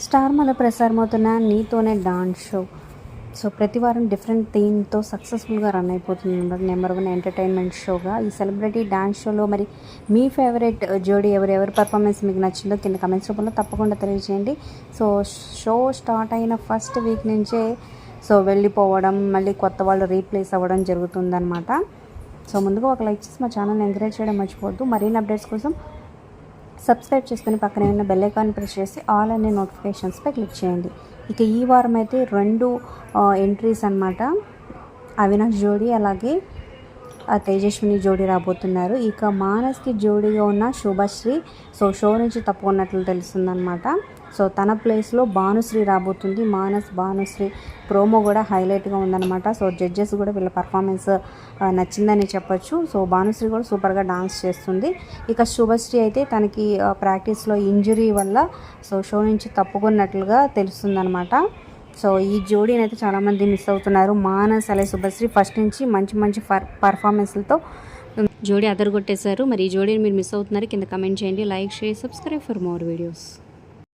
Star మన ప్రసారమవుతున్న నీతోనే dance show. So ప్రతి వారం డిఫరెంట్ థీమ్తో సక్సెస్ఫుల్గా రన్ అయిపోతుంది నెంబర్ 1 ఎంటర్టైన్మెంట్ షోగా. ఈ సెలబ్రిటీ డాన్స్ షోలో మరి మీ ఫేవరెట్ జోడీ ఎవరి పర్ఫార్మెన్స్ మీకు నచ్చిందో కింద కమెంట్స్ రూపంలో తప్పకుండా తెలియజేయండి. సో షో స్టార్ట్ అయిన ఫస్ట్ వీక్ నుంచే వెళ్ళిపోవడం, మళ్ళీ కొత్త వాళ్ళు రీప్లేస్ అవ్వడం జరుగుతుందన్నమాట. సో ముందుగా ఒక లైక్ చేసి మా ఛానల్ని ఎంకరేజ్ చేయడం మర్చిపోవద్దు. మరిన్ని అప్డేట్స్ కోసం సబ్స్క్రైబ్ చేసుకుని పక్కనే ఉన్న బెల్ ఐకాన్ ప్రెస్ చేసి ఆల్ అనే నోటిఫికేషన్స్పై క్లిక్ చేయండి. ఇక ఈ వారం అయితే 2 ఎంట్రీస్ అన్నమాట. అవినాష్ జోడీ అలాగే తేజస్విని జోడీ రాబోతున్నారు. ఇక మానస్కి జోడీగా ఉన్న శుభశ్రీ షో నుంచి తప్పుకున్నట్లు తెలుస్తుందన్నమాట. సో తన ప్లేస్లో భానుశ్రీ రాబోతుంది. భానుశ్రీ ప్రోమో కూడా హైలైట్గా ఉందన్నమాట. సో జడ్జెస్ కూడా వీళ్ళ పర్ఫార్మెన్స్ నచ్చిందని చెప్పొచ్చు. సో భానుశ్రీ కూడా సూపర్గా డాన్స్ చేస్తుంది. ఇక శుభశ్రీ అయితే తనకి ప్రాక్టీస్లో ఇంజురీ వల్ల షో నుంచి తప్పుకున్నట్లుగా తెలుస్తుందన్నమాట. సో ఈ జోడీని అయితే చాలామంది మిస్ అవుతున్నారు. మానస్ అలాగే శుభశ్రీ ఫస్ట్ నుంచి మంచి పర్ఫార్మెన్స్లతో జోడీ అదరగొట్టేశారు. మరి ఈ జోడీని మీరు మిస్ అవుతున్నారు కింద కమెంట్ చేయండి. Like, share, subscribe for more videos.